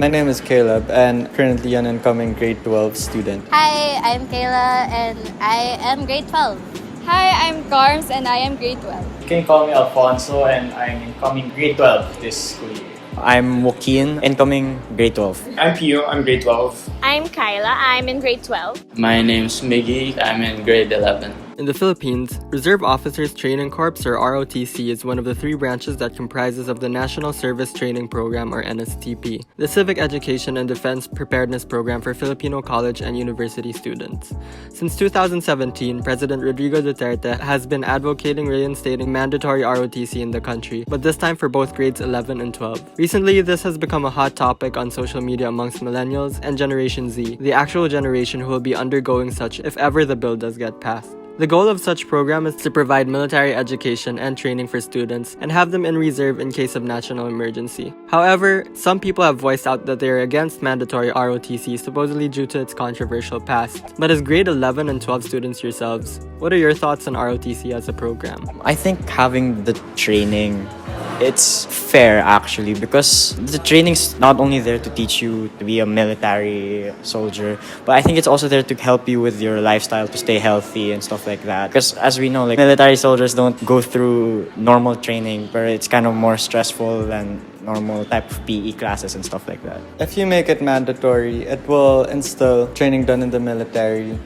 My name is Caleb and currently an incoming grade 12 student. Hi, I'm Kayla and I am grade 12. Hi, I'm Carms and I am grade 12. You can call me Alfonso and I'm incoming grade 12 this school year. I'm Joaquin, incoming grade 12. I'm Pio, I'm grade 12. I'm Kyla, I'm in grade 12. My name's Miggy, I'm in grade 11. In the Philippines, Reserve Officers Training Corps or ROTC is one of the three branches that comprises of the National Service Training Program or NSTP, the civic education and defense preparedness program for Filipino college and university students. Since 2017, President Rodrigo Duterte has been advocating reinstating mandatory ROTC in the country, but this time for both grades 11 and 12. Recently, this has become a hot topic on social media amongst millennials and Generation Z, the actual generation who will be undergoing such if ever the bill does get passed. The goal of such program is to provide military education and training for students and have them in reserve in case of national emergency. However, some people have voiced out that they are against mandatory ROTC supposedly due to its controversial past. But as grade 11 and 12 students yourselves, what are your thoughts on ROTC as a program? I think having the training, it's fair actually, because the training's not only there to teach you to be a military soldier, but I think it's also there to help you with your lifestyle, to stay healthy and stuff like that. Because as we know, like, military soldiers don't go through normal training where it's kind of more stressful than normal type of PE classes and stuff like that. If you make it mandatory, it will instill training done in the military.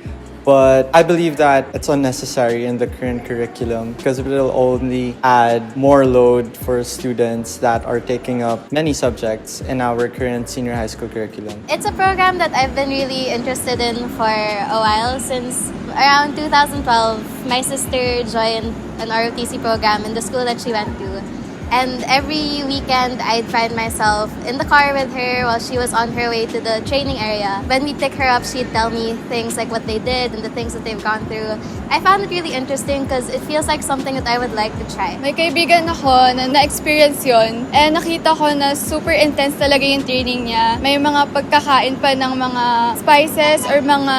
But I believe that it's unnecessary in the current curriculum because it will only add more load for students that are taking up many subjects in our current senior high school curriculum. It's a program that I've been really interested in for a while. Since around 2012, my sister joined an ROTC program in the school that she went to. And every weekend, I'd find myself in the car with her while she was on her way to the training area. When we pick her up, she'd tell me things like what they did and the things that they've gone through. I found it really interesting because it feels like something that I would like to try. May kaibigan ako na na-experience yun. And nakita ko na super intense talaga yung training niya. May mga pagkakain pa ng mga spices or mga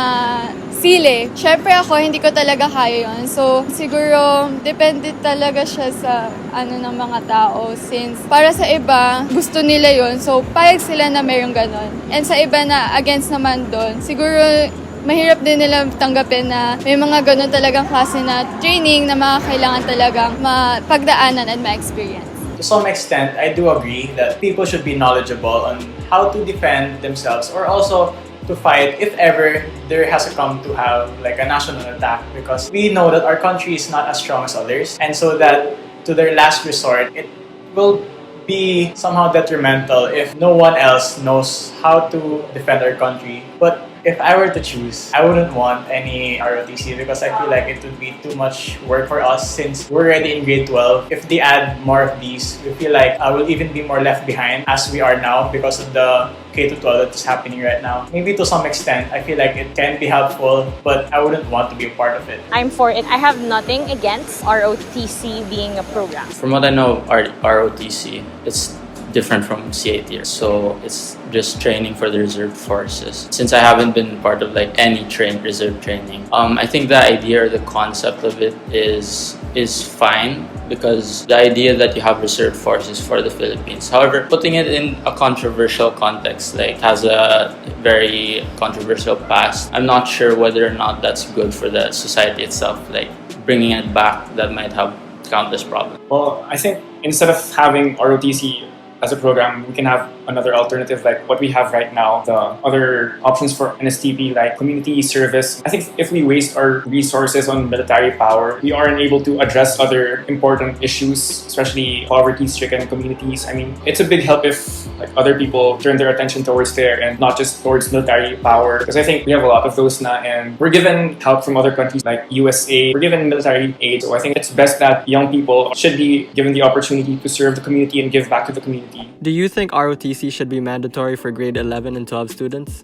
sili. Syempre ako, hindi ko talaga kaya yun. So, siguro, depende talaga siya sa ng mga tao. Since, para sa iba, gusto nila yun. So, payag sila na mayroong ganon. And sa iba na against naman doon, siguro, mahirap din nila tanggapin na may mga ganon talagang klase na training na mga kailangan talagang mapagdaanan and ma-experience. To some extent, I do agree that people should be knowledgeable on how to defend themselves or also to fight if ever there has to come to have like a national attack, because we know that our country is not as strong as others, and so that to their last resort it will be somehow detrimental if no one else knows how to defend our country. But if I were to choose, I wouldn't want any ROTC because I feel like it would be too much work for us since we're already in grade 12. If they add more of these, we feel like I will even be more left behind as we are now because of the K-12 that is happening right now. Maybe to some extent, I feel like it can be helpful, but I wouldn't want to be a part of it. I'm for it. I have nothing against ROTC being a program. From what I know of ROTC, it's different from CAT. So it's just training for the reserve forces. Since I haven't been part of like any reserve training, I think the idea or the concept of it is fine, because the idea that you have reserve forces for the Philippines. However, putting it in a controversial context, like has a very controversial past, I'm not sure whether or not that's good for the society itself. Like bringing it back, that might have countless problems. Well, I think instead of having ROTC as a program, we can have another alternative like what we have right now, the other options for NSTP like community service. I think if we waste our resources on military power, we aren't able to address other important issues, especially poverty-stricken communities. I mean, it's a big help if like other people turn their attention towards there and not just towards military power, because I think we have a lot of those now, and we're given help from other countries like USA. We're given military aid, so I think it's best that young people should be given the opportunity to serve the community and give back to the community. Do you think ROTC should be mandatory for grade 11 and 12 students?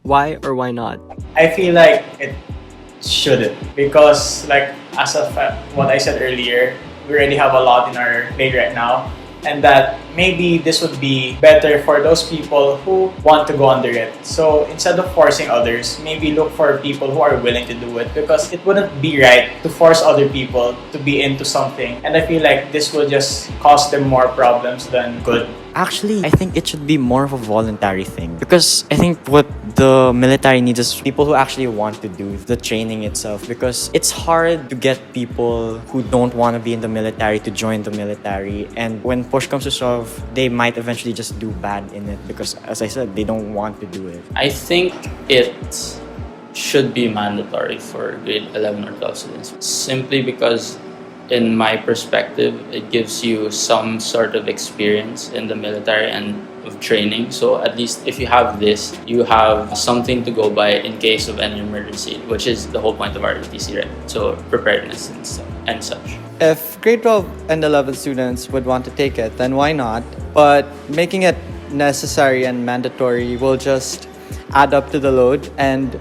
Why or why not? I feel like it shouldn't, because like as of what I said earlier, we already have a lot in our plate right now, and that maybe this would be better for those people who want to go under it. So instead of forcing others, maybe look for people who are willing to do it, because it wouldn't be right to force other people to be into something, and I feel like this will just cause them more problems than good. Actually, I think it should be more of a voluntary thing because I think what the military needs is people who actually want to do the training itself, because it's hard to get people who don't want to be in the military to join the military, and when push comes to shove, they might eventually just do bad in it because, as I said, they don't want to do it. I think it should be mandatory for grade 11 or 12 students, simply because in my perspective, it gives you some sort of experience in the military and of training. So at least if you have this, you have something to go by in case of any emergency, which is the whole point of ROTC, right? So preparedness and such. If grade 12 and 11 students would want to take it, then why not? But making it necessary and mandatory will just add up to the load and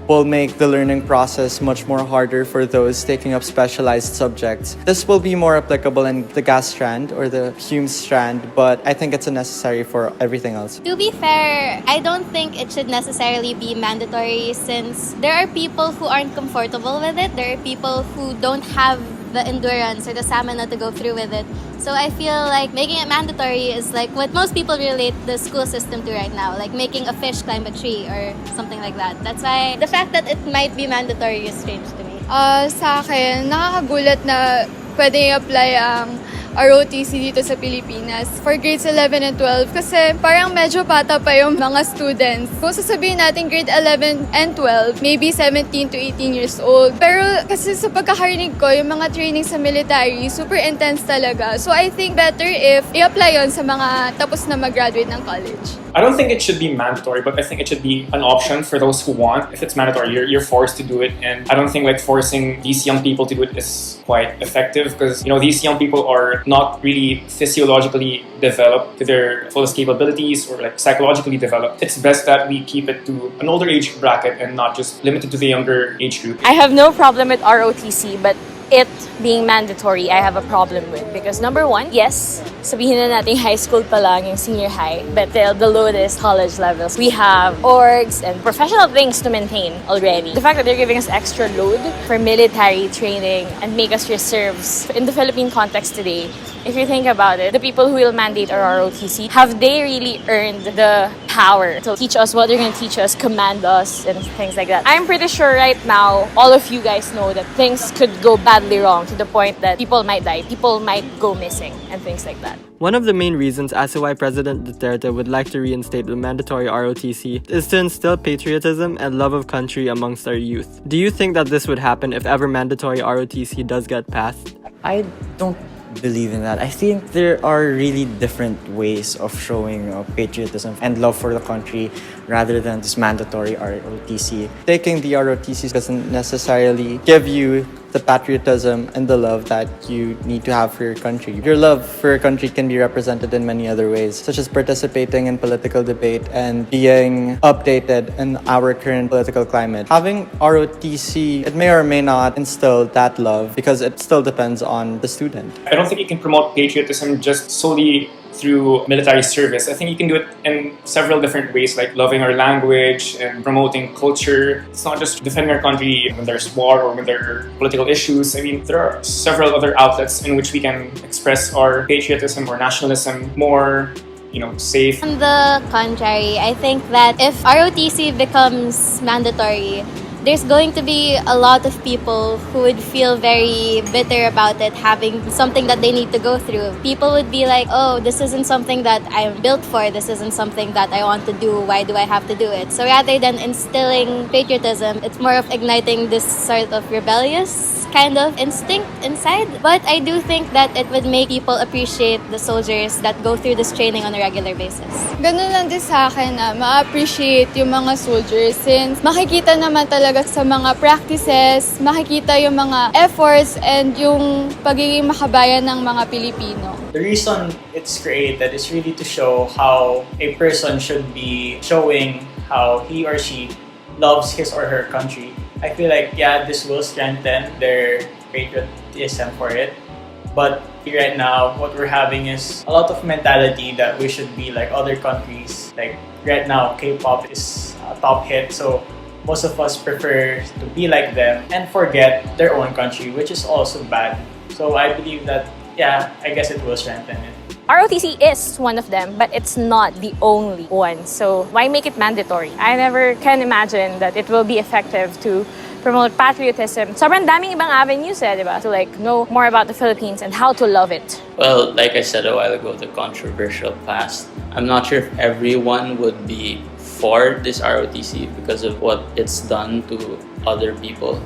will make the learning process much more harder for those taking up specialized subjects. This will be more applicable in the gas strand or the Hume strand, but I think it's necessary for everything else. To be fair, I don't think it should necessarily be mandatory, since there are people who aren't comfortable with it. There are people who don't have the endurance or the stamina to go through with it. So I feel like making it mandatory is like what most people relate the school system to right now, like making a fish climb a tree or something like that. That's why the fact that it might be mandatory is strange to me. Sa akin, nakakagulat na pwede i-apply ang ROTC dito sa Pilipinas for grades 11 and 12 kasi parang medyo bata pa yung mga students. Kung sasabihin natin grade 11 and 12, maybe 17 to 18 years old. Pero kasi sa pagkakarinig ko, yung mga training sa military, super intense talaga. So I think better if i-apply yon sa mga tapos na mag-graduate ng college. I don't think it should be mandatory, but I think it should be an option for those who want. If it's mandatory, you're forced to do it, and I don't think like forcing these young people to do it is quite effective because these young people are not really physiologically developed to their fullest capabilities or like psychologically developed. It's best that we keep it to an older age bracket and not just limited to the younger age group. I have no problem with ROTC, but it being mandatory, I have a problem with. Because number one, yes, sabihin na natin high school pa lang yung senior high, but the load is college levels. We have orgs and professional things to maintain already. The fact that they're giving us extra load for military training and make us reserves in the Philippine context today, if you think about it, the people who will mandate our ROTC, have they really earned the power to teach us what they're going to teach us, command us, and things like that? I'm pretty sure right now, all of you guys know that things could go badly wrong to the point that people might die, people might go missing, and things like that. One of the main reasons as to why President Duterte would like to reinstate the mandatory ROTC is to instill patriotism and love of country amongst our youth. Do you think that this would happen if ever mandatory ROTC does get passed? I don't believe in that. I think there are really different ways of showing patriotism and love for the country rather than this mandatory ROTC. Taking the ROTC doesn't necessarily give you the patriotism and the love that you need to have for your country. Your love for your country can be represented in many other ways, such as participating in political debate and being updated in our current political climate. Having ROTC, it may or may not instill that love because it still depends on the student. I don't think you can promote patriotism just solely through military service. I think you can do it in several different ways, like loving our language and promoting culture. It's not just defending our country when there's war or when there are political issues. I mean, there are several other outlets in which we can express our patriotism or nationalism more safe. On the contrary, I think that if ROTC becomes mandatory, there's going to be a lot of people who would feel very bitter about it, having something that they need to go through. People would be like, oh, this isn't something that I'm built for. This isn't something that I want to do. Why do I have to do it? So rather than instilling patriotism, it's more of igniting this sort of rebellious kind of instinct inside. But I do think that it would make people appreciate the soldiers that go through this training on a regular basis. Ganun lang din sa akin na ma-appreciate yung mga soldiers since makikita naman talaga sa mga practices, makikita yung mga efforts and yung pagiging makabayan ng mga Pilipino. The reason it's created is really to show how a person should be showing how he or she loves his or her country. I feel like, this will strengthen their patriotism for it. But right now, what we're having is a lot of mentality that we should be like other countries. Like right now, K-pop is a top hit, so most of us prefer to be like them and forget their own country, which is also bad. So I believe that, I guess it will strengthen it. ROTC is one of them, but it's not the only one. So why make it mandatory? I never can imagine that it will be effective to promote patriotism. Sobrang daming ibang avenues diba? To like know more about the Philippines and how to love it. Well, like I said a while ago, the controversial past. I'm not sure if everyone would be for this ROTC because of what it's done to other people.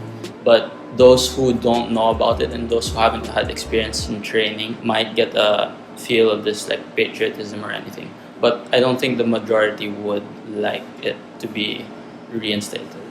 But those who don't know about it and those who haven't had experience in training might get a feel of this like patriotism or anything. But I don't think the majority would like it to be reinstated.